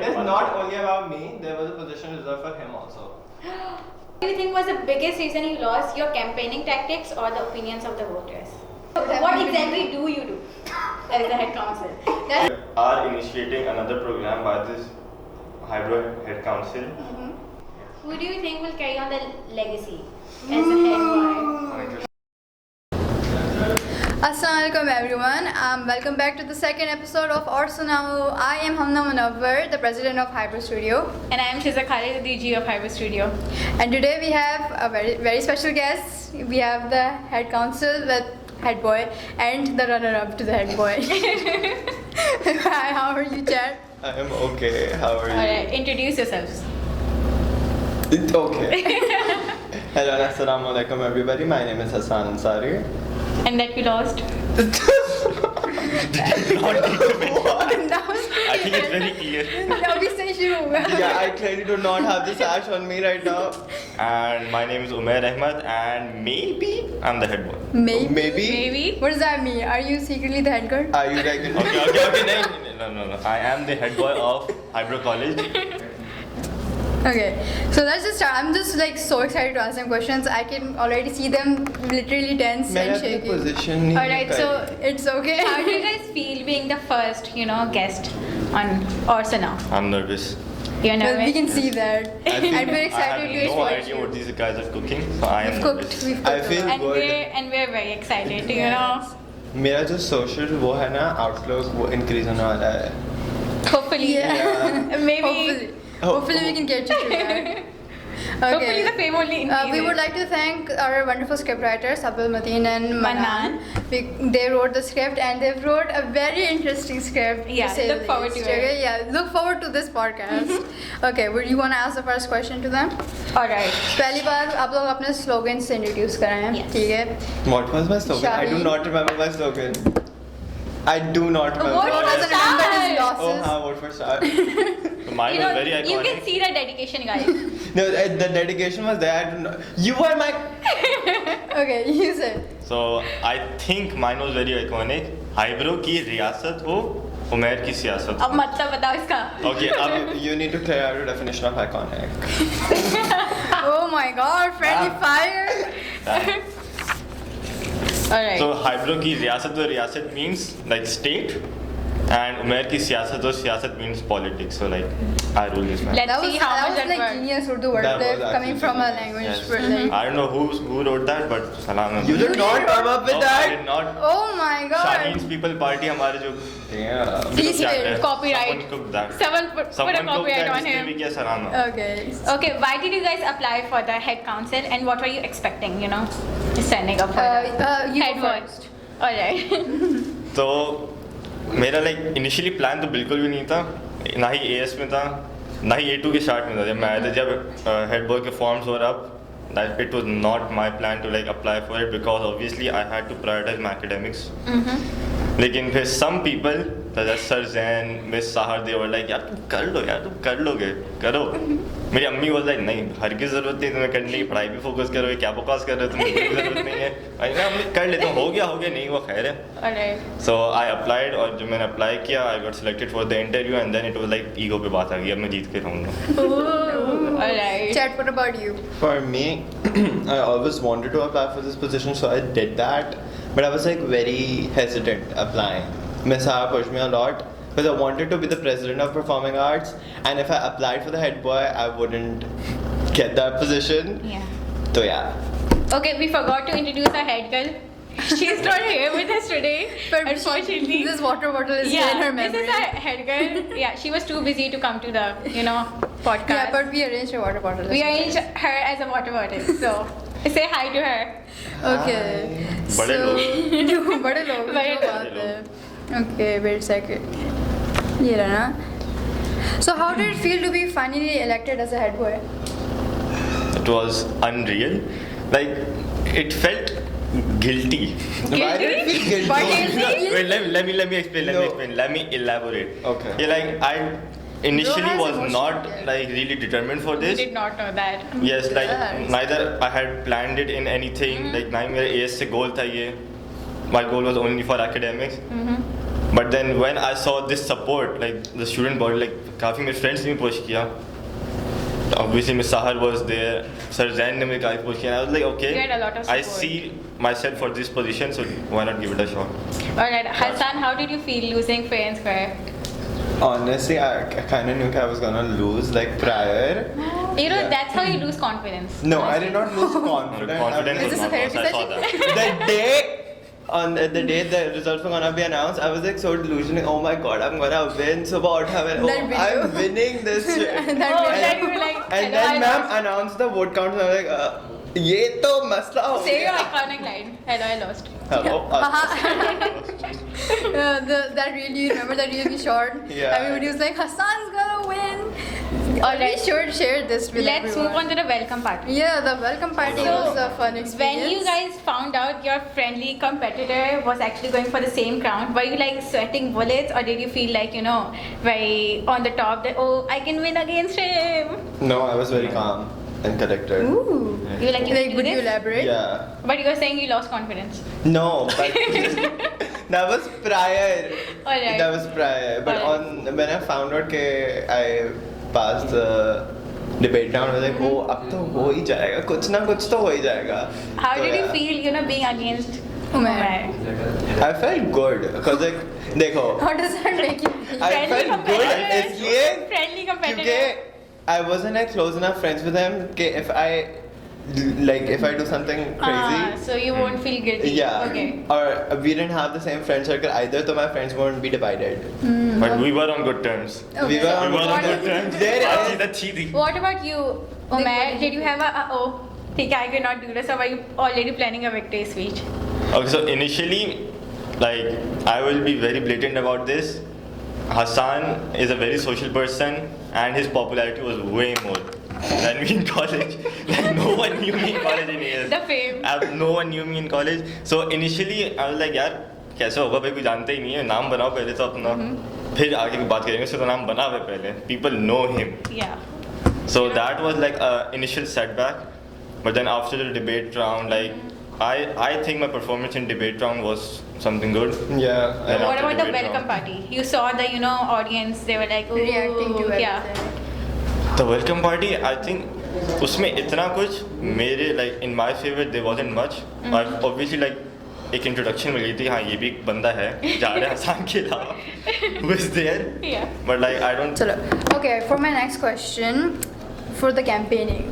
it is not only about me. There was a position reserved for him also. What do you think was the biggest reason you lost, your campaigning tactics or the opinions of the voters? What exactly do you do as the head council? We are initiating another program by this Hybro Head Council. Who do you think will carry on the legacy as the head boy? Assalamualaikum everyone. Welcome back to the second episode of Aur Sunao. I am Hamna Munawwar, the president of Hybro Studio. And I am Shiza Khalid, the DG of Hybro Studio. And today we have a very special guest. We have the head council with head boy and the runner-up to the head boy. Hi, how are you, Chad? I am okay. How are you? Alright, introduce yourselves. It's okay. Hello and assalamu alaikum everybody. My name is Hassan Ansari. And that you lost. I think it's very clear. Yeah, I clearly do not have the sash on me right now. And my name is Umair Ahmed, and maybe I'm the head boy. Maybe. What does that mean? Are you secretly the head girl? Are you like Okay. No. I am the head boy of Hybro College. Okay, so let's just start. I'm just like so excited to ask them questions. I can already see them literally tense and shaking. Position Alright, so It's okay. how do you guys feel being the first, guest on Orsana? I'm nervous. You're Well, nervous? we can see that. And we're I excited to have no watch idea you. what these guys are cooking, so I am We've nervous. cooked. I feel and good. we're very excited, मेरा जो social वो है ना outlook वो increase होने वाला है. Hopefully. Yeah. Maybe. Hopefully we can get you through that. Hopefully the fame only increases. We would like to thank our wonderful scriptwriters Abdul Mateen and Manan. Manan. They wrote the script and they've wrote a very interesting script. Yeah, to say look the forward least. to it. Okay, yeah, look forward to this podcast. Okay, would you want to ask the first question to them? Alright. पहली बार आप लोग अपने slogan से introduce कराएं. Yes. ठीक है. What was my slogan? I do Shaheen. not remember my slogan. I do not remember. Vote What for doesn't remember his Star. losses? Vote for Star. So mine was very You iconic. can see the dedication, guys. No, the dedication was there. I do not. You were my. Okay, you said. So I think mine was very iconic. Hybro की रियासत हो, उमैर की सियासत अब हो. मतलब बताओ इसका. Okay, अब You need to clear out your definition of iconic. Oh my God, friendly fire. Alright. So Hybro की रियासत और रियासत means like state, and Umair की सियासत और सियासत means politics. So like I rule this man. Let's see how that much was that like works. genius Urdu That wordplay was coming actually from a genius. language. Yes. For like, I don't know who wrote that, but salam. You did not come up with No, I that. did not. oh my God. Shaheen's People Party हमारे जो Yeah. Please क्या wait, है? copyright. Someone cooked that. Someone put a Someone cooked copyright that. on इसने him. भी किया सलाम. Okay. Okay, why did you guys apply for the head council and what were you expecting, standing up for the You head go boy? first. Alright. तो मेरा like initially plan तो बिल्कुल भी नहीं था, ना ही एएस में था, ना ही A2 के स्टार्ट में था. जब मैं आया था, जब हेड बॉय के forms were up, that it was not my plan to like apply for it because obviously I had to prioritize my academics. लेकिन फिर some people such as Sir Zain, Miss Sahar, they were like यार तुम कर लो यार, तुम कर लोगे, करो. मेरी अम्मी was like नहीं, हर की ज़रूरत नहीं तुम्हें करने की, पढ़ाई पे फोकस करो, ये क्या बकवास कर रहे हो, तुम्हें कोई ज़रूरत नहीं है. मैंने कहा अम्मी कर लेता हूँ, हो गया नहीं हुआ खैर है. Alright. So I applied और जब मैंने अप्लाई किया I got selected for the interview and then it was like ego पे बात आ गई, अब मैं जीत के रहूँगा. Alright. Chat, what about you? For me, I always wanted to apply for this position, so I did that. But I was like very hesitant applying. Miss Sahar pushed me a lot because I wanted to be the president of performing arts, and if I applied for the head boy, I wouldn't get that position. Yeah. So yeah. Okay, we forgot to introduce our head girl. She's not here with us today. But Unfortunately. this water bottle is in Yeah, her this memory. is our head girl. Yeah, she was too busy to come to the, podcast. Yeah, but we arranged a water bottle. We arranged her as a water bottle. So, say hi to her. Okay. बड़े लोग. बड़े लोग. बड़े जो बात है. Okay, wait a second. ये रहा ना. So how did it feel to be finally elected as a head boy? It was unreal. Like it felt guilty. Why did it feel guilty? Why did it feel- Wait, let me explain. Let me elaborate. Okay. Yeah, like I initially Bro has was emotion, not yeah. like really determined for We this. did not know that. Yes, like Yes. neither I had planned it in anything. Like ना ही मेरा AS से goal था ये. My goal was only for academics. But then when I saw this support, like the student body, like काफ़ी मेरे friends ने भी push किया. Obviously, Miss Sahar was there. Sir Zain ने मुझे काफ़ी push किया. I was like, okay, You had a lot of I support. see myself for this position, so why not give it a shot? Alright, Hassan, how did you feel losing fair and square? Honestly, I kind of knew I was gonna lose like prior. You know, Yeah. that's how you lose confidence. No, I did not lose confidence. Confidence Is was this a not lost. I therapy saw that. The day the results were gonna be announced, I was like so delusional. Oh my god, I'm gonna win. So what happened? That Oh, video. I'm winning this shit. That Oh, video. then you were like, And hello, then I ma'am lost. announced the vote count. So I was like, ये तो मसला हो Say your गया. iconic line. Hello, I lost. Hello. That really, remember that really short? Yeah. Everybody was like, Hassan's gonna win. We should share this with Let's everyone. move on to the welcome party. Yeah, the welcome party So, was a fun experience. When you guys found out your friendly competitor was actually going for the same crown, were you like sweating bullets or did you feel like, you know, very on the top that, oh, I can win against him? No, I was very calm and collected. Ooh. You were like, you Like, can would do you this? elaborate? Yeah. But you were saying you lost confidence. No, but that was prior. Alright. That was prior. But Alright. when I found out that I passed the debate round, I was like, oh, अब तो हो ही जाएगा, कुछ ना कुछ तो हो ही जाएगा. How So, did you yeah. feel, you know, being against Umair. I felt good because like देखो, How does that make you feel? I Friendly felt good competitor. इसलिए Friendly competitor. क्योंकि I wasn't like close enough friends with him कि if I do something crazy. So you won't feel guilty. Yeah. Okay. Or we didn't have the same friend circle either, so my friends won't be divided. But we were on good terms. We were on We were on good good terms. There बातचीत is- अच्छी थी. What about you, Umair? Did you have a oh, ठीक है, I cannot do this, or were you already planning a victory speech? Okay, so initially, like, I will be very blatant about this. Hassan is a very social person, and his popularity was way more than me in college. Like, no one knew me in college in AS. The fame. No one knew me in college. So initially, I was like, यार कैसे होगा भाई, कोई जानते ही नहीं है, नाम बनाओ पहले तो अपना, फिर आगे की बात करेंगे, उसका तो नाम बना हुआ है पहले. People know him. Yeah. So that was like an initial setback. But then after the debate round, like, I think my performance in debate round was something good. Yeah. And What after about the debate welcome round- party? You saw the, you know, audience, they were like, ooh, Reacting to yeah. everything. The welcome party, I think उसमें इतना कुछ मेरे like in my favor there wasn't much. और obviously like एक introduction मिल गई थी, हाँ ये भी एक बंदा है जा रहे हैं हसन के अलावा who is there. Yeah. But like I don't. So, okay, for my next question, for the campaigning.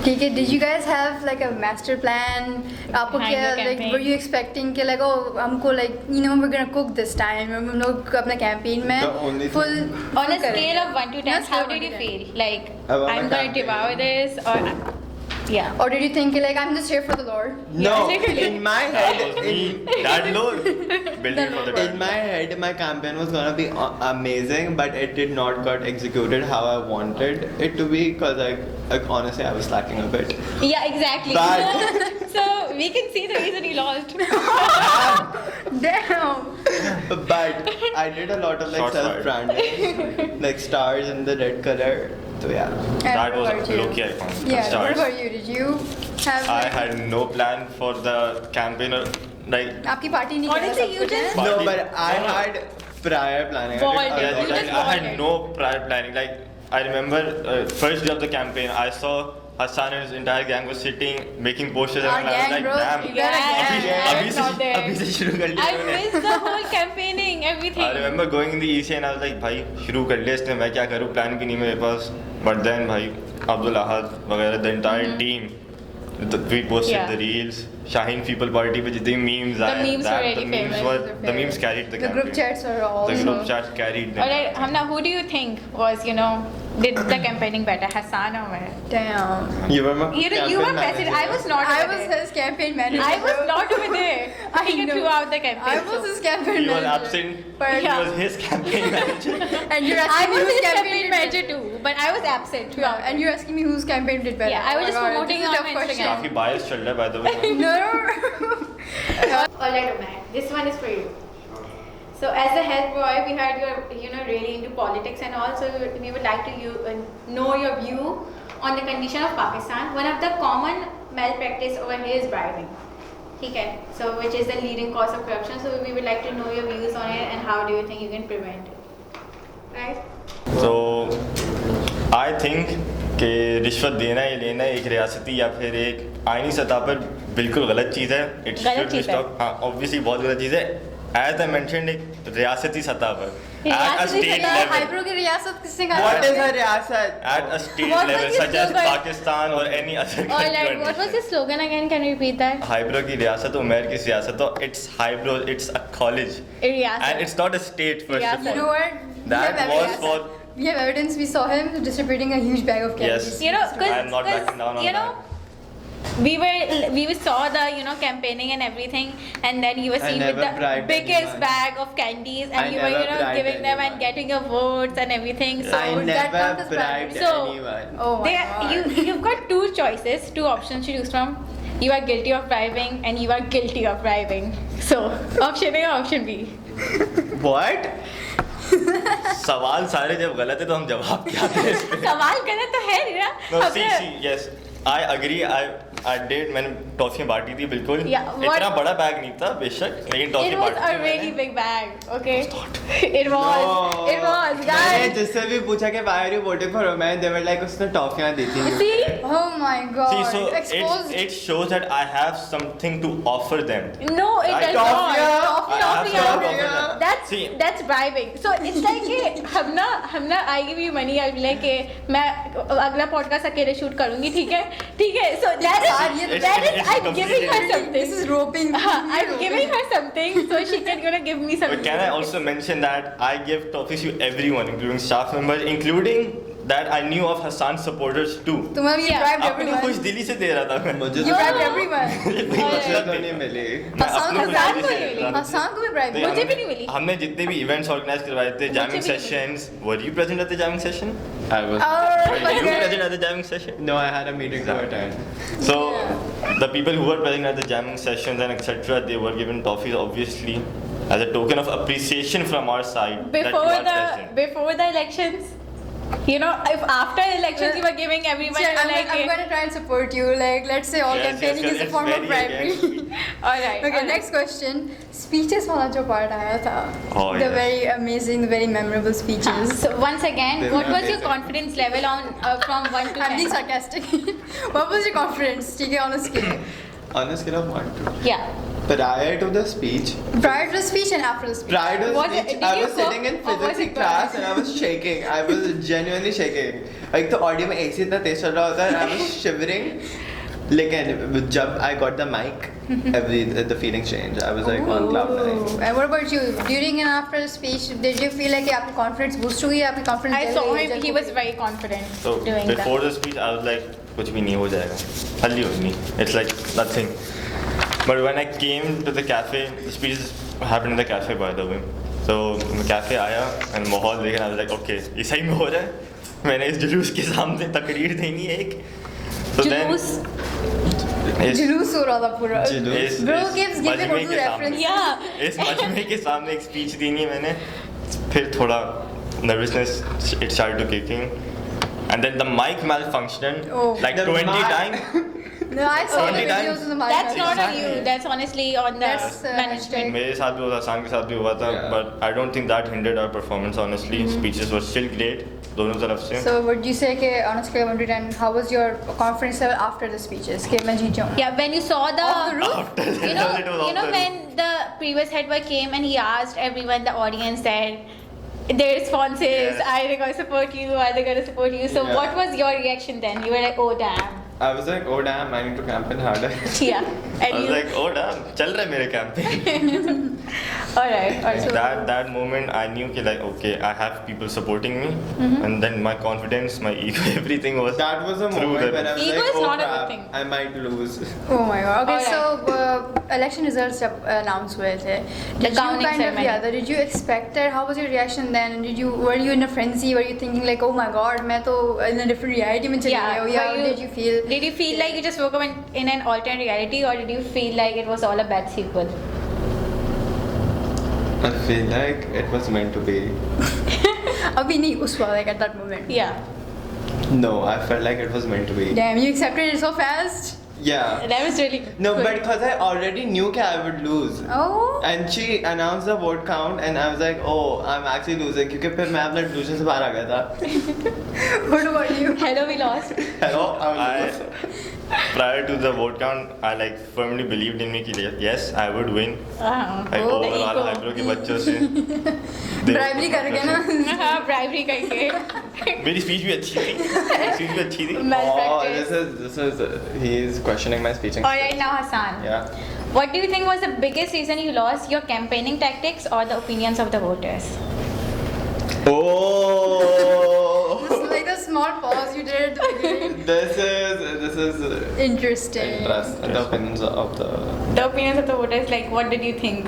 ठीक है, did you guys have like a master plan? आपको Behind क्या the like campaign? were you expecting कि like oh हमको like you know we're gonna cook this time हम लोग अपना campaign में The only full On a full scale of 1 to 10, Yeah, how scale did you 1 to 10. feel? Like, About I'm my gonna campaign. devour this, or yeah. or did you think like I'm just here for the Lord? No, literally. in my That head, was me. That low. Building for the in my head, my campaign was gonna be amazing, but it did not got executed how I wanted it to be. Cause like honestly, I was slacking a bit. Yeah, exactly. But- So we can see the reason you lost. Damn. But I did a lot of like Shots fired. self-branding, like stars in the red color. So yeah. And That what was about you? low-key iconic. Yeah. Stars. What about you? Did you have? I like, had no plan for the campaign or like. आपकी party नहीं Honestly, करा सब you कुछ just- है? No, Party. but I had prior planning. Balled I it. did a Yeah, lot You of- just I bought had it. no prior planning. Like I remember first day of the campaign, I saw Hassan and his entire gang was sitting making posters, Our and I was gang, like, bro. damn. You got a gang. Yeah, अभी it's not there. अभी से शुरू कर लिया I उन्होंने. missed the whole campaigning, everything. I remember going in the EC and I was like, भाई शुरू कर लिया इसने, मैं क्या करूँ, प्लान भी नहीं मेरे पास. But then भाई अब्दुल अहद वगैरह, the entire team, we posted Yeah. the reels. Shaheen People Party पे जितने memes The आए, memes were really the memes famous. were, Those are the memes famous. carried the The campaign. group chats are all. The group chats carried them. Alright, Hamna, who do you think was, you know, did the campaigning better, Hassan or Umair? Damn. You were my You campaign were president. I manager. was not. I over was there. his campaign manager. I was not over there. I He know. threw out the campaign. I was so- his campaign He was manager. absent. But He Yeah. was his campaign manager. and you're I asking me was whose his campaign campaign manager too, but I was absent throughout. And you're asking me whose campaign did better. Yeah, I was Oh my just God, promoting this is on a tough my question. काफी bias चल रहा है by the way. No. Alright, Umair, this one is for you. So, as a head boy, we heard you're, you know, really into politics and all. So, we would like to know your view on the condition of Pakistan. One of the common malpractice over here is bribing. ठीक है. So which is the leading cause of corruption. So we would like to know your views on it and how do you think you can prevent it? Right? So I think कि रिश्वत देना या लेना एक रियासती या फिर एक आईनी सतह पर बिल्कुल गलत चीज़ है. इट गलत चीज़ है. हाँ ऑब्वियसली बहुत गलत चीज़ है. एज आई मेंशनड एक रियासती सतह पर at a state level. Eyebrow की रियासत किसने कहा? What is a riyasat? At a state What was level his such as slogan? Pakistan or any other All right. country. What was his slogan again? Can you repeat that? Eyebrow की रियासत उमेर की सियासत तो it's eyebrow it's a college Riyasat. and it's not a state first Riyasat. of You all. know what? We That have was evidence. for We have evidence. We saw him distributing a huge bag of candies. Yes. You know, I am not backing down on you know, we saw the campaigning and everything, and then you were I seen with never the bribed biggest anyone. bag of candies, I and you were never bribed giving them and anyone. getting your votes and everything. So I that never count as bribery? bribed So- anyone. Oh my there, god. you've got two choices, two options to choose from. You are guilty of bribing, and you are guilty of bribing. So option A or option B? What? सवाल सारे जब गलत है तो हम जवाब क्या दें इस पे? सवाल गलत तो है नहीं ना. No, हमने- see, yes, I agree. I did. मैंने टॉफियाँ बांटी थी बिल्कुल. Yeah, what- इतना बड़ा बैग नहीं था बेशक, लेकिन It टॉफियाँ was बांटी a थी really मैंने. big bag, okay? It was. No. It was, मैंने guys. जिससे भी पूछा कि why are you voting for Romain, they were like उसने टॉफियाँ दी थी. See? Oh my god. See, so Exposed. it shows that I have something to offer them. No, it I- does Toffee, not. I have Toffee, something to offer them. See, that's bribing. So it's like कि हम ना I give you money, I'll be like कि मैं अगला podcast अकेले shoot करूँगी, ठीक है? So that is I'm giving her something. This is roping. I'm giving her something so she can give me something. but can I also mention that I give toffees to everyone, including staff members, including that I knew of Hassan's supporters too. तुम्हें भी Yeah. bribed अपनी खुश everyone. दिली से दे रहा था मैं. मुझे You तो bribed everyone. कोई और- मुझे मतलब तो नहीं. नहीं मिली. मैं हसन अपनी खुश हसन दिली को से नहीं दे मिली. रहा था. हसन को भी bribe तो किया. मुझे भी नहीं मिली. हमने जितने भी इवेंट्स ऑर्गेनाइज करवाए थे, मुझे jamming भी नहीं sessions, were you present at the jamming session? I was. Oh, Were but you you're- present at the jamming session? No, I had a meeting to attend. So the people who were present at the jamming sessions and etc., they were given toffees obviously as a token of appreciation from our side that you are present. Before the elections, if after elections you were giving everyone See, you were I'm like gonna try and support you. Like, let's say all Yes, campaigning yes, is a it's form of very bribery. against- alright. Okay, next question. Speeches वाला जो part आया था. Oh, The yes. very amazing, the very memorable speeches. So once again, They what were was your amazing. confidence level on from 1 to 10? I'm being sarcastic. What was your confidence? ठीक है, on a scale. On a scale of 1 to. Yeah. Prior to the speech, Prior to the speech and after the speech. prior to the Was it- speech, did I you was go sitting in or was physics it class good? and I was shaking. I was genuinely shaking. Like the audio में AC इतना तेज चल रहा होता है and I was shivering. लेकिन जब I got the mic, the feelings changed. I was like on cloud nine. Ooh. And what about you? During and after the speech, did you feel like आपकी confidence boost हुई? आपकी confidence I जल saw गई, him, जल he गई? was very confident So doing before that. the speech, I was like, कुछ भी नहीं हो जाएगा, हल्ली होगी. It's like nothing. But when I came to the cafe, the speech happened in the cafe by the way. So मैं cafe आया and माहौल देख I was like, okay, ये सही में हो रहा है. मैंने इस जुलूस के सामने तकरीर देनी है एक. So then जुलूस? जुलूस हो रहा था पूरा. जुलूस. Bro gives give मजमे an Urdu के reference. सामने. Yeah. इस मजमे के सामने एक स्पीच देनी है मैंने. फिर थोड़ा nervousness it started to kicking. And then the mic malfunctioned Oh. like The 20 mic- times. No, I saw the 20 videos times. in the That's podcast. not on you. That's honestly on the That's, management. मेरे साथ भी हुआ था, आसान के साथ भी हुआ था, Yeah. but I don't think that hindered our performance honestly. Speeches were still great, दोनों तरफ से. So would you say कि on a scale of 1 to 10, how was your confidence level after the speeches? कि मैं जीत जाऊँ. Yeah, when you saw the, Off the roof? After that, you know, it was off the when the previous head boy came and he asked everyone, the audience said, their responses, Yes. are they going to support you? Are they going to support you? So Yeah. what was your reaction then? You were like, oh damn. I was like, oh damn, I need to campaign harder. Yeah. I And was you, like, oh damn, चल रहा है मेरे campaign. alright. That moment I knew कि like okay, I have people supporting me, and then my confidence, my ego, everything was That was a through moment the when I was Ego like, is oh not a good crap, thing. I might lose. Oh my god. Okay, Alright. so election results जब announce हुए थे. Did you counting kind of ceremony. did you expect it? How was your reaction then? Were you in a frenzy? Were you thinking like, oh my god, मैं तो in a different reality में चली Yeah, गई हूँ? were How you- did you feel? Did you feel like you just woke up in an alternate reality, or did you feel like it was all a bad sequel? I feel like it was meant to be. अभी नहीं उस वक्त like at that moment. Yeah. No, I felt like it was meant to be. Damn, you accepted it so fast. Yeah. That was really No, good. but because I already knew that I would lose. Oh. And she announced the vote count and I was like, oh, I'm actually losing. क्योंकि फिर मैं अपने delusion से बाहर आ गया था. What about you? Hello, we lost. Hello, I'm Prior to the vote count, I like firmly believed in me कि yes, I would win. Like Oh, the overall ego. hyper के बच्चों से. Bribery करके ना. हाँ, bribery करके. मेरी speech भी अच्छी थी. मेरी स्पीच भी अच्छी थी. Oh, Malpractice. this is he's questioning my speech. Alright, now Hassan. Yeah. What do you think was the biggest reason you lost, your campaigning tactics or the opinions of the voters? Oh. Just like the small pause you did at the beginning. This is Interesting. interesting. The opinions of the. The opinions of the voters, like what did you think?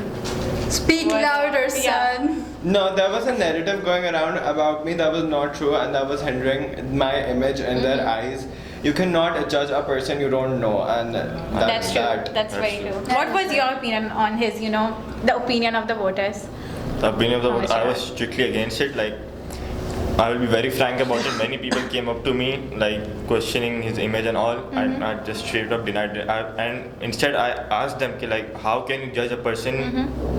Speak What- louder, yeah. son. No, there was a narrative going around about me that was not true and that was hindering my image in their eyes. You cannot judge a person you don't know, and That's true. that. That's very That's true. true. What was your opinion on his, the opinion of the voters? The opinion of the vote, I Sure. was strictly against it. Like, I will be very frank about it. Many people came up to me, like, questioning his image and all. I just straight up denied it. And instead, I asked them, कि, like, how can you judge a person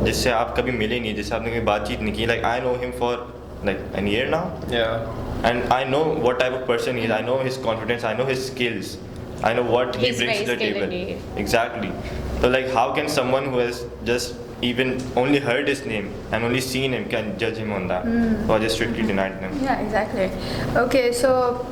जिससे आप कभी मिले नहीं, जिससे आपने कभी बातचीत नहीं की? Like, I know him for, like, a year now. Yeah. And I know what type of person he is. I know his confidence. I know his skills. I know what he He's brings to the very table. skilled indeed. Exactly. So like, how can someone who has just even only heard his name and only seen him can judge him on that? So I just strictly denied him. Yeah, exactly. Okay, so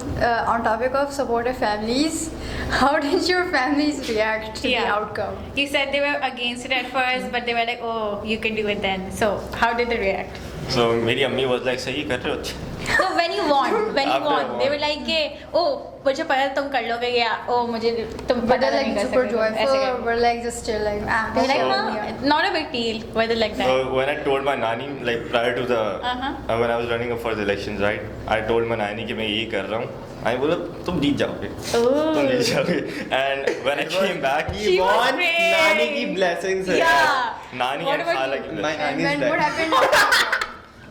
on topic of supportive families, how did your families react to the outcome? You said they were against it at first, but they were like, oh, you can do it then. So how did they react? So मेरी अम्मी was like, सही कर रहे हो अच्छा. No, when you won, After I they won. were like, oh, मुझे पता तुम कर लोगे या oh मुझे तुम But पता they're नहीं like कर super सकते, joyful, ऐसे or करके. we're like just chill, like They were like, yeah. no, not a big deal. Were they like that? So when I told my nani, like prior to the Uh-huh. when I was running up for the elections, right? I told my nani कि मैं ये कर रहा हूँ. I बोला तुम जीत जाओगे. तुम जीत जाओगे. And when I came back, She was want brave. Nani की blessings. है. Yeah. nani What and about Khala you? की My blessing. And Nani is when what dead. happened?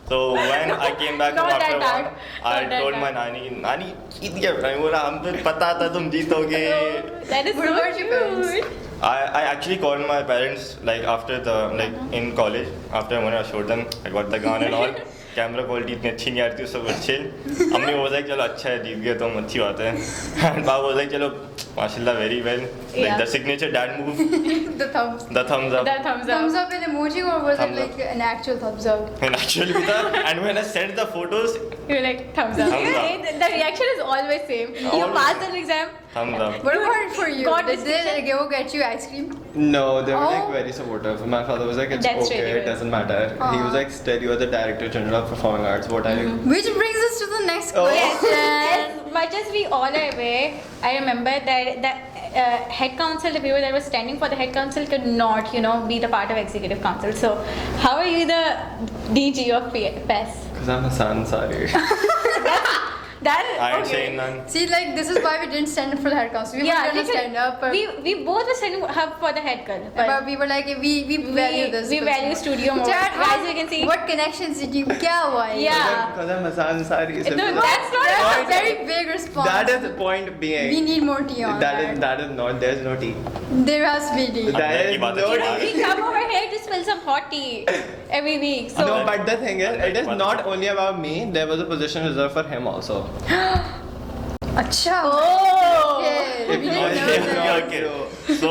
So when I came back Not after that one, dark. I Not that told dark. my nani, nani जीत गया. मैं बोला हमको पता था तुम जीतोगे. That is What so about your parents? cute. I actually called my parents like after the like in college after when I showed them I got the gun and all. Camera quality इतनी अच्छी नहीं आ रही थी सब अच्छे. अम्मी बोल रही चलो अच्छा है जीत गए तो हम अच्छी बात है. And पापा बोल रहे चलो माशाल्लाह very well. Like Yeah. the signature dad move, The thumbs. the thumbs up. The thumbs up. Thumbs up in emoji, or was Thumbs it up. like an actual thumbs up? And actually भी था. And when I sent the photos, You're like thumbs up. Thumbs up. The reaction is always same. You Always. passed the exam. thumbs up. What about for you? God Did they distinction. go get you ice cream? No, they were like Oh. very supportive. My father was like, it's That's okay, really it good. doesn't matter. He was like, still, you're the director general of performing arts. What are you? Which brings us to the next Oh. question. As much as we all are aware, I remember that the head council, the people that were standing for the head council could not, be the part of executive council. So, how are you the DG of PES? Because I'm Hassan Sari. That I ain't okay. saying none. See, like this is why we didn't stand up for the head council. We Yeah, were gonna stand up, but, we both were standing up for the head girl. but we were like we value this. we value studio more. Dad, As you can see. what connections did you? क्या हुआ ये? Yeah. Because I'm Hassan Sari. No, simple. that's not That's a Point- very big response. That is the point being. We need more tea on that. That is not. There's no tea. There has to be tea. That- There is की बात no है, tea. We come over here to spill some hot tea every week. So No, but the thing is, it is not only about me. There was a position reserved for him also. अच्छा. Oh. Okay, we didn't know Okay, that. okay. So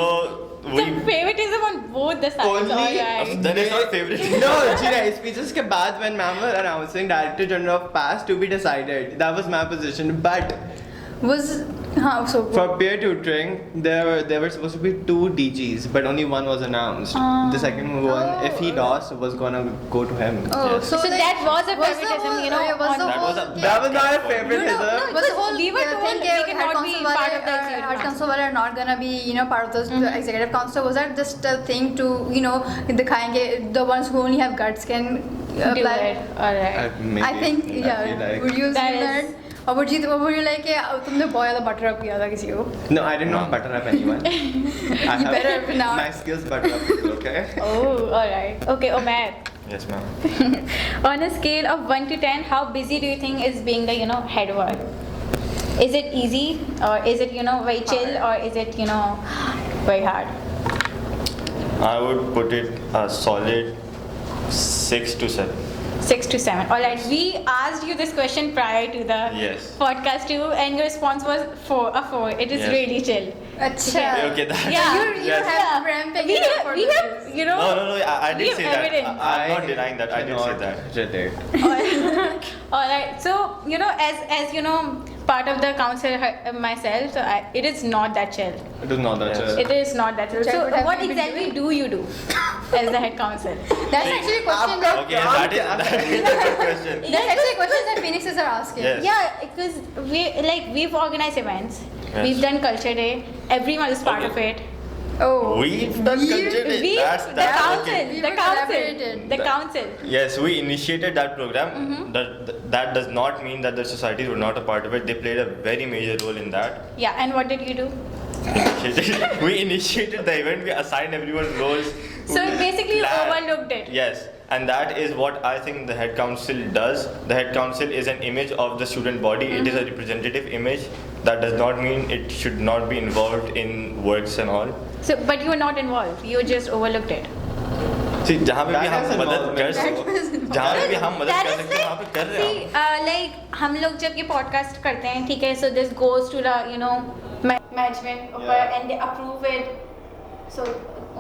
we. some favoritism on both the sides. Only- Alright. That is not favorite. No, Chira, speeches के बाद when ma'am was announcing Director General of PAS to be decided, that was my position. But Was so for peer tutoring, there were supposed to be 2 DGs, but only one was announced. The second one, if he lost, was gonna go to him. Oh, Yes. so, So like, that was a the favoritism, whole- was on- the That whole was a- That was not a No, favoritism. no, was the Because whole we were thing told that we cannot head be council part वाले, of the executive head council. council वाले are not gonna be part of the executive council. Was that just a thing to दिखाएंगे the ones who only have guts can Do apply? it. Alright. Maybe, I think I feel like. would you That say is- that? और would you like कि तुमने बहुत ज़्यादा butter up किया था किसी को? No, I did not butter up anyone. I You better not. My skills butter up people, okay? Oh, alright. Okay, Omer. Yes, ma'am. On a scale of 1 to 10, how busy do you think is being the, head boy? Is it easy, or is it very chill, or is it very hard? I would put it a solid 6 to 7. 6 to 7. All right. We asked you this question prior to the Yes. podcast too, and your response was 4. A 4. It is Yes. really chill. Acha. Okay, that. Yeah. You Yes. have ramping We it up have, for we the have, views. No, I we did have say that. evidence. I'm not denying that. I did say that. Relate. All right. So as part of the council myself, so it is not that chill. It is not that Yes. chill. It is not that chill. Check So what have what you been exactly do you do as the head council? That's actually a question that Okay, that is a good question. that's actually a question that Phoenixes are asking. Yes. Yeah, because we've organized events. Yes. We've done culture day. Everyone is part Okay. of it. Oh. We've done culture day. We, That's the council, okay. We the were council, collaborated. the council. Yes, we initiated that program. Mm-hmm. That does not mean that the societies were not a part of it. They played a very major role in that. Yeah, and what did you do? We initiated the event. We assigned everyone roles. So We basically, you planned. overlooked it. Yes, and that is what I think the head council does. The head council is an image of the student body. It is a representative image. That does not mean it should not be involved in works and all. So, but you were not involved. You just overlooked it. See, जहाँ पे भी That हम is मदद कर involvement. जहाँ पे भी हम मदद That कर is सकते हैं वहाँ पे कर रहे हैं हम. see, like हम लोग जब ये podcast करते हैं, ठीक है, so this goes to the management Yeah. and they approve it. So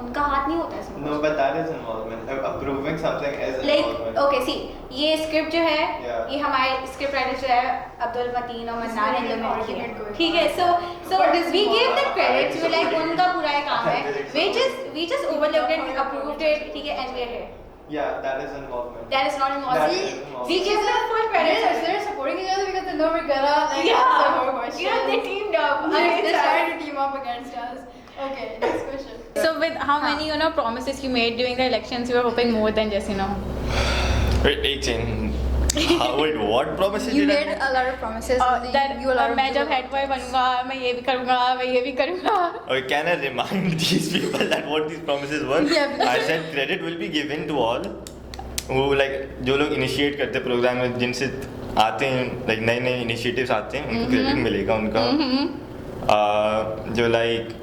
उनका हाथ नहीं होता इसमें. No, but that is involvement. Approving something is Like involvement. okay, see, ये script जो है, Yeah. ये हमारे script writers जो है अब्दुल मतीन और मन्नान इन लोगों ने किया है. ठीक है, so What is we gave the involved? credits. We like उनका पूरा ये काम है. We just overlooked it, we approved it, ठीक है, and we are here. Yeah, that is involvement. That is not That involved. is involved. We give them full credit. They're supporting each other because they know we're gonna like Yeah, answer more questions. yeah, they teamed up. They're trying to team up against us. Okay, next question. So with how many promises you made during the elections, you were hoping more than just Wait, एक second. Wait, what promises You did I made make? a lot of promises. that you a lot of मैं जब head boy बनूंगा मैं ये भी करूंगा मैं ये भी करूंगा. Okay, can I remind these people that what these promises were? Yeah, please. I said credit will be given to all who like जो लोग initiate करते प्रोग्राम में जिनसे आते हैं like नए नए initiatives आते हैं उनको credit मिलेगा उनका. जो like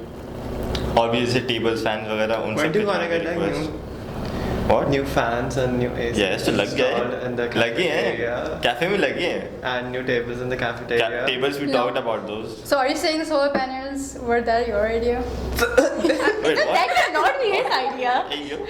और भी जैसे tables fans वगैरह उन When सब do you पे wanna get जाने like की new, request. What? new fans and new AC Yes, तो लग गए installed in the लगे हैं cafeteria कैफे में लगे हैं and new tables in the cafeteria. tables we No. talked about those. So are you saying the solar panels were that your idea? Wait, what? That cannot be his idea. Hey, you?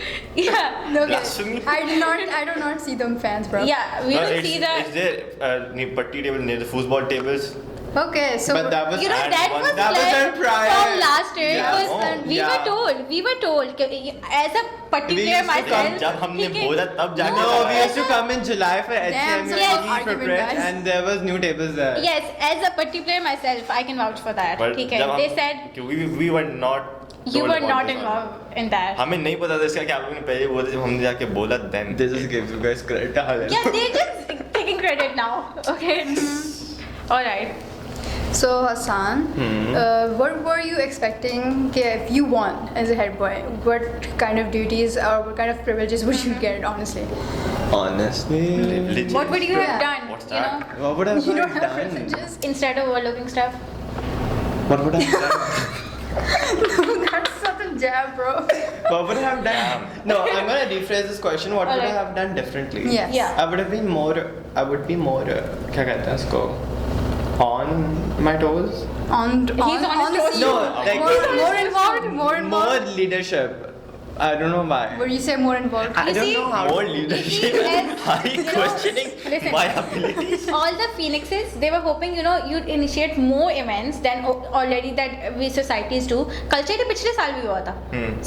Yeah. No, Blasphemy. I do not see them fans, bro. Yeah, we No, will it's, see the. it's there near putty table near the football tables. Okay, so But that was And that one- was that was planned done prior. from last year. Yeah. It was, Oh, we yeah. were told as a We particular used to come myself. जब हमने ठीक है? बोला तब जाके No, we as used to a- come in July for Damn, HCM so yes. for argument, press guys. and there was new tables there. Yes, as a particular myself, I can vouch for that. But ठीक है? जब They हम- said कि we were not you told were about not this one. involved in that. हमें नहीं पता था इसका कि आप लोगों ने पहले बोला जब हमने जाके बोला then This just gives you guys credit. Yeah, they just taking credit now. Okay. All right. So Hassan, what were you expecting if you won as a head boy? What kind of duties or what kind of privileges would you get, honestly? Honestly, Legit. What would you have Yeah. done? What's You that? know, what would I have You don't have done? privileges? instead of overlooking stuff. What would I have done? That's such a jab, bro. What would I have done? No, I'm gonna rephrase this question. What would I Alright. have done differently? Yes. Yeah. I would have been more. I would be more. क्या कहते हैं इसको? On my toes. On He's on his the toes. scene. No, like- more involved, more More involved. leadership. I don't know why. Where you say more involved? I You don't see, know how. More to- leadership. as- Are you you know, questioning listen. my abilities? All the phoenixes, they were hoping you'd initiate more events than already that we societies do. Culture के पिछले साल भी हुआ था.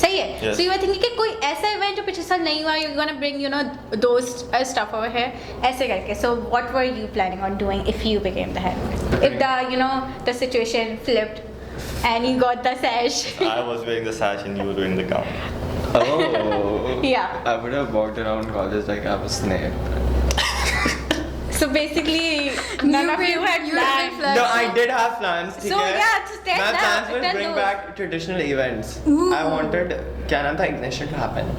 सही है. Yes. So you were thinking कि कोई ऐसा event जो पिछले साल नहीं हुआ, you're gonna bring those stuff over here. ऐसे करके. So what were you planning on doing if you became the head? If the situation flipped and you got the sash. I was wearing the sash and you were wearing the gown. Oh. Yeah. I would have walked around college like I was Snape. So basically, none of you had planned. No, I did have plans. ठीक So, है? yeah, just tell My that- plans were tell bring those. back traditional events. I wanted क्या नाम था ignition to happen.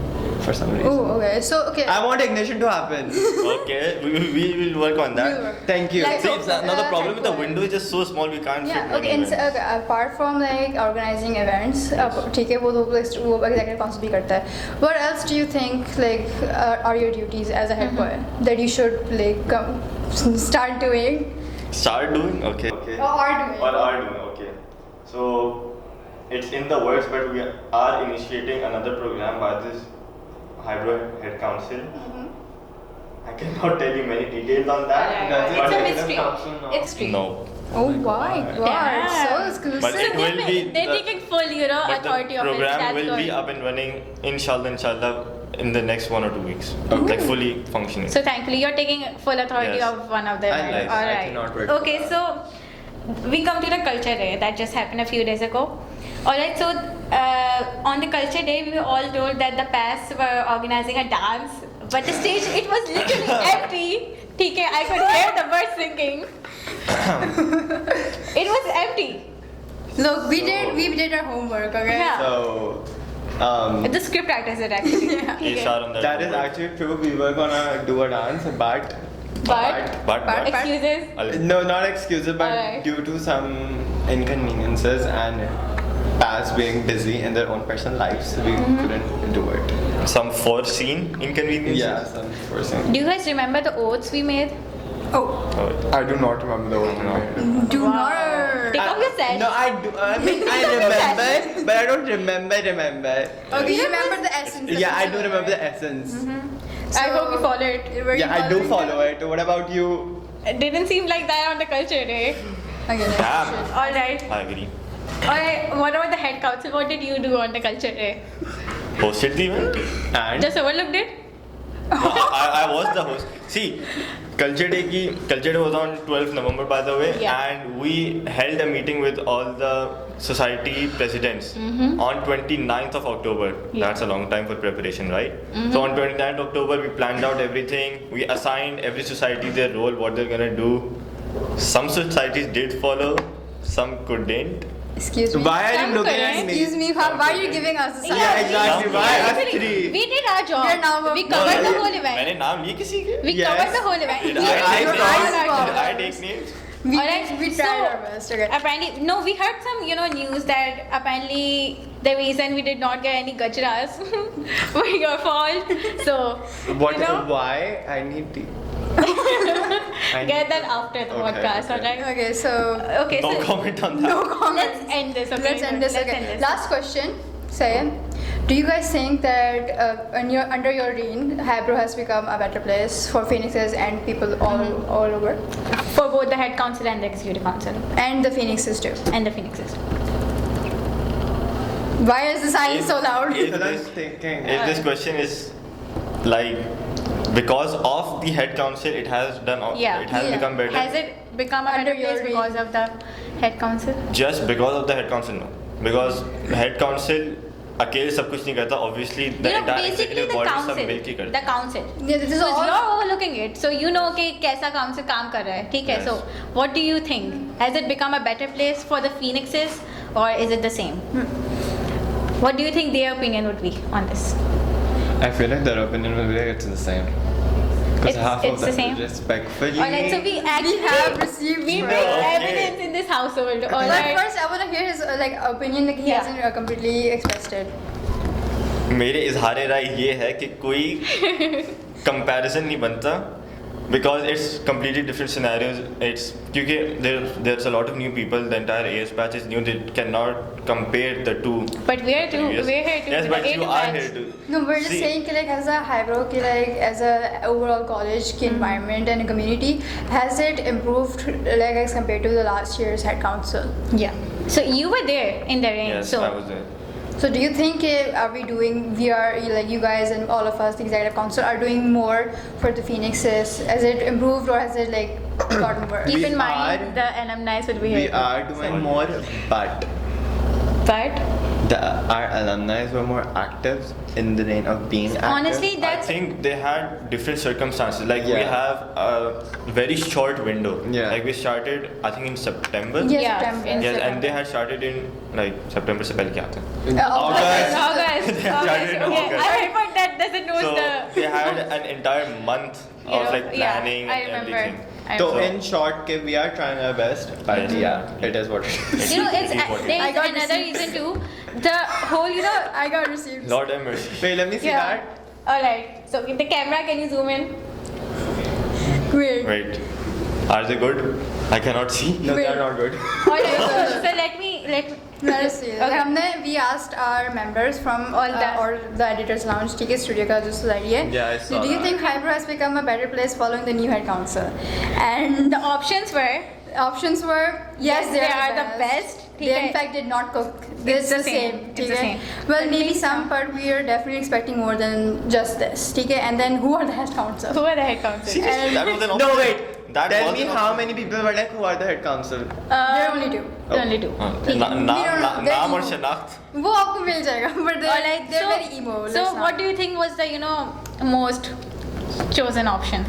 for some reason. Oh, okay. So, okay. I want ignition to happen. Okay, we will work on that. We'll work. Thank you. Like, See, so, now the problem with the headboard. window is just so small we can't Yeah, fit okay, many and so, events. okay, apart from like organizing events, ठीक है वो executive council भी करता है. What else do you think like are your duties as a head boy that you should like start doing Start doing? Okay. or are doing? Or are doing, okay. So, it's in the works, but we are initiating another program by this Hybrid Head Council. I cannot tell you many details on that. Does it It's a take mystery. council now? It's mystery. No. Oh my god, Damn. so But exclusive. it will be They're the- taking full, you know, But the authority of it. program That's will be good. up and running, inshallah, in the next 1 or 2 weeks. Like fully functioning. So thankfully, you're taking full authority Yes. of one of them. I like- All I right. cannot wait. Okay, so we come to the culture day that just happened a few days ago. All right, so on the culture day, we were all told that the PAS were organizing a dance, but the stage it was literally empty. Okay, I could hear the birds singing. It was empty. Look, we did our homework, okay? Yeah. So, The script actors did actually. Okay. HR on that. that is actually true. We were gonna do a dance, but But Excuses. no, not excuses, but Alright. due to some inconveniences and PAS being busy in their own personal lives, we couldn't do it. some foreseen inconveniences. Yeah, some person. Do you guys remember the oaths we made? Oh, Oh, I do not remember the word. No. do Wow. not. Take off your set. No, I do. I mean, I remember, but I don't remember. Okay, you remember the essence. Yeah, I do remember the essence. I hope you follow it. Were you Yeah, I do following follow that? it. What about you? It didn't seem like that on the culture day. Okay, Damn. shit. All right. I agree. All right. What about the head council? What did you do on the culture day? Hosted the event? And Just overlooked it? No, I was the host. See, Culture Day was on 12th November, by the way, Yeah. and we held a meeting with all the society presidents on 29th of October. Yeah. That's a long time for preparation, right? So on 29th October, we planned out everything. We assigned every society their role, what they're gonna do. Some societies did follow, some couldn't. Excuse me. why are you Some looking at correct. me? Excuse me, why are you giving us the Yeah, exactly. Why us Actually, three? we did our job. We're now- We No, covered the no, whole event. मैंने नाम लिए किसी के? We Yes. covered the whole event. Did We I did take our names? job. Did I take names? We, Alright, we tried so, our best. Okay. Apparently, no, we heard some, news that apparently the reason we did not get any gajras were your fault. So, What? you know, Why? I need tea. I get need that tea. after the Okay, podcast, okay. alright? Okay, so Okay, No so comment on that. no comment. let's end this. Okay, Let's end this. Let's Okay. end this. Last question. Say, do you guys think that under your reign, Habro has become a better place for Phoenixes and people all over, For both the head council and the executive council and the Phoenixes too? and the Phoenixes. Why is the silence so loud? If So I'm this- thinking. If this question is like because of the head council, it has done. Yeah. It has Yeah. become better. Has it become a Under better your place reign. because of the head council? Just because of the head council, no. Because head council अकेले सब कुछ नहीं करता. Obviously, the entire basically executive the body council. सब मिलके करता. The council. Yeah, this is Because all. you're overlooking it, so you know कि कैसा council काम कर रहा है, ठीक है? Yes. So, what do you think? Has it become a better place for the Phoenixes, or is it the same? What do you think their opinion would be on this? I feel like their opinion will be like it's the same. Because It's- half it's of the them same? respectfully. Alright, so we actually have received we no. bring Okay. evidence in this household. But Alright. first, I want to hear his opinion. Like he Yeah. hasn't completely expressed it. मेरे इजहार राय ये है कि कोई comparison नहीं बनता. Because it's completely different scenarios. It's क्योंकि there's a lot of new people. The entire AS batch is new. They cannot compare the two. But we're here to Yes, but you are here to. No, we're just See, saying कि like as a Hybro, कि like as a overall college ki environment and a community, has it improved like as compared to the last year's head council? Yeah. So you were there in the rain. Yes, so I was there. So do you think are we doing, we are like you guys and all of us, the executive council, are doing more for the Phoenixes? Has it improved or has it like gotten worse? keep We in mind are- the alumni will be we here. are doing more, but But Our alumni were more active in the reign of being active. honestly, I that's think they had different circumstances. Like we Yeah. have a very short window. Yeah. Like we started, I think in September. Yes, Yeah, September. in Yes, and they September. had started in like September से पहले क्या आता है? August. August. They started August. in Okay, August. I but that doesn't know So the. they had an entire month You of know, like yeah, planning I and remember. everything. I So remember. in short, we are trying our best, but yeah, it is what it is. You know, it's It is what it is. there's I got another receipts. reason too. The whole, you know. I got received. Lord have mercy. Wait, let me see Yeah. that. All right. So the camera, can you zoom in? Weird. Wait, are they good? I cannot see. No, Wait. they're not good. All right. So let me. Let us see. Okay. हमने we asked our members from All the- or the editors lounge, ठीक है, studio का जो society है. Yeah, I saw Do you that. think Hyper has become a better place following the new head council? And The options were. options were yes, They are the best. They in fact did not cook. It's the same. It's ठीक the है? same. Well, But maybe maybe some, but we are definitely expecting more than just this. ठीक है? And then who are the head council? Who are the head council? Seriously, that was an No, option. wait. That Tell was me an how option. many people were like, who are the head council? There are only two. Only two. हाँ, ठीक है. ना- नाम don't know. ना- They're नाम और emo. शनाख्त. वो आपको मिल जाएगा. But All right. they're So, very emo. so let's what not- do you think was the most chosen option?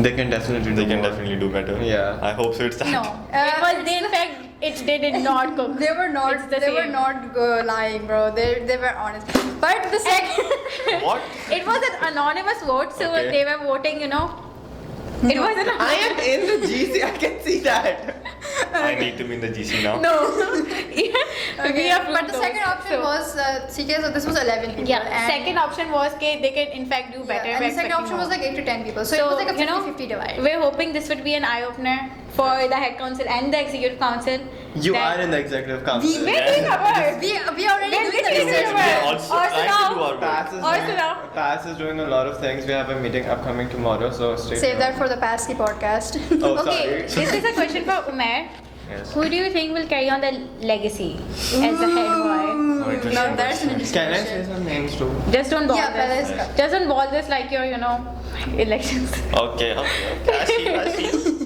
They can definitely They do can more. definitely do better. Yeah. I hope so. It's that. No. It was. They in fact. They did not cook. They were not. It's the They were same. not lying, bro. They were honest. But the second. What? It was an anonymous vote, so Okay. they were voting. It was an. I am in the GC, I can see that. I need to be in the GC now. No. Yeah, Okay, we approved but the those. second option So- was CK, so this was 11 people. Yeah. and, Second option was they can in fact do better. yeah, and We're the second expecting option was more. like 8 to 10 people. So, it was like a 50-50 divide. We're hoping this would be an eye opener for the head council and the executive council. You that- are in the executive council. We're doing our work. We already We're doing the literally doing research. our We are work. also Also trying to now- do our work. PAS is, Also doing, now- PAS is doing a lot of things. We have a meeting upcoming tomorrow, so stay Save tuned. that for the Pasky podcast. Oh, Okay, sorry. this is a question for Umair. Yes. Who do you think will carry on the legacy as the head boy? Oh, interesting Now that's an question. interesting Can I say question. some names too? Just don't ball Yeah, this. Palace Cup. Just don't ball this like your, elections. Okay. I see.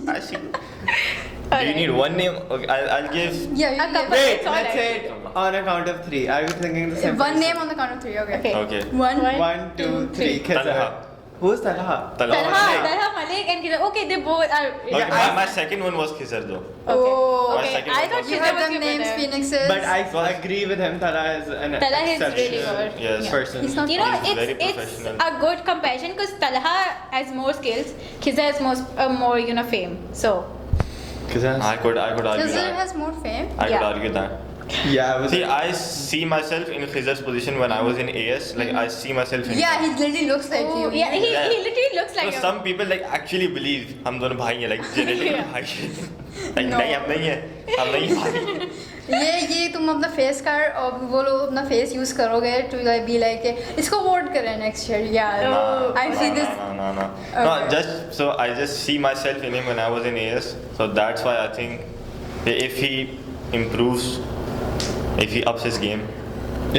I see. Do you Alright. need one name? Okay, I'll give. Yeah, A you couple. get Wait, It's all let's say right. it on a count of 3. Are we thinking the same one person? name on the count of 3. Okay. Okay. Okay. One. One. 1, 2, 3. Talha. Khizr. Who's Talha? Talha. Talha Malik and Khizr. Okay, they both are. Okay, Yeah, my second one was Khizr though. Oh. My Okay, second I one thought was- You Khizr heard was them your names, brother. Phoenixes. But I agree with him. Talha is an Talha is really exceptional good. Yes. Yeah. person. He's not- He's very it's professional. a good comparison because Talha has more skills, Khizr has more fame. So I could argue Khizr that. has more fame. I could Yeah. argue that. Yeah, I was. See, I see myself in Khizr's position when I was in AS. Like I see myself in. Yeah, him. he literally looks like oh, you. yeah, he Yeah. literally looks like So him. some people like actually believe हम दोनों भाई हैं, like genetically Yeah. भाई हैं. Like No. नहीं हम नहीं हैं, हम नहीं भाई. ये तुम अपना फेस कार्ड और वो लोग अपना फेस यूज करोगे टू बी लाइक इसको वोट करें नेक्स्ट ईयर यार Oh. I see this. No. Okay. No, just so I just see myself in him when I was in AS. So that's why I think if he improves, if he ups his game,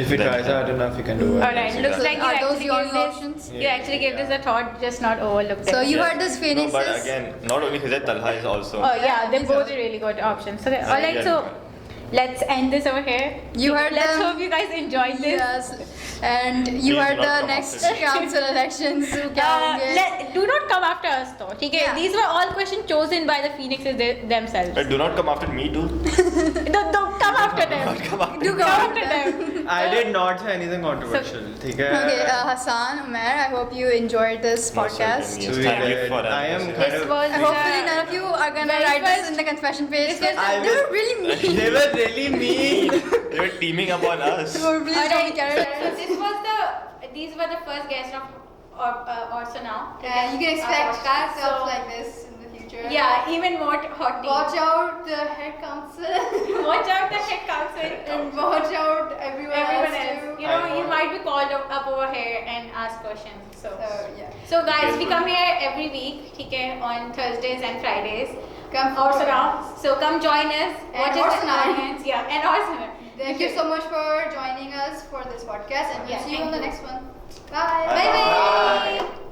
If he then- tries hard enough, he can do it. Alright, looks Yeah. like you Are those actually your gave this. options? You actually gave this a thought, just not overlooked So it. you Yes. heard this No, Phoenixes. but again, not only Khizr, Talha is also. Oh yeah, they're These both are- really good options. Okay, Yeah. alright, Yeah. so let's end this over here. You heard Let's them. hope you guys enjoyed this. Yes, and you Please heard do not the come next after me. council elections. So क्या होंगे? Do not come after us though. Okay, Yeah. these were all questions chosen by the Phoenixes themselves. Do not come after me too. Don't come after them. Come after Do Come come after them. I did not say anything controversial. ठीक है? Okay, Hassan, Umair, I hope you enjoyed this Most podcast. certainly, yes. We Thank you did. for I am having us. kind This of. was. And hopefully none of you are gonna very write this first- in the confession page. This was- I They will- were really mean. They were really mean. They were teaming up on us. So please don't Alright, carry so this was these were the first guests of Orso now. Yeah, you can expect Our podcast, stuff so- like this in the future. Yeah, even more hot tea. Watch out the head council Watch out the head council. and watch out everyone Everyone else else. too. You know, you might be called up over here and ask questions. So, yeah. so guys, we come here every week, okay, on Thursdays and Fridays. Come Also forward. now, so come join us. And Watch us in Orso our now. hands. Yeah, and also. Thank you so much for joining us for this podcast, and we'll Yeah, see you on thank the you. next one. Bye. Bye.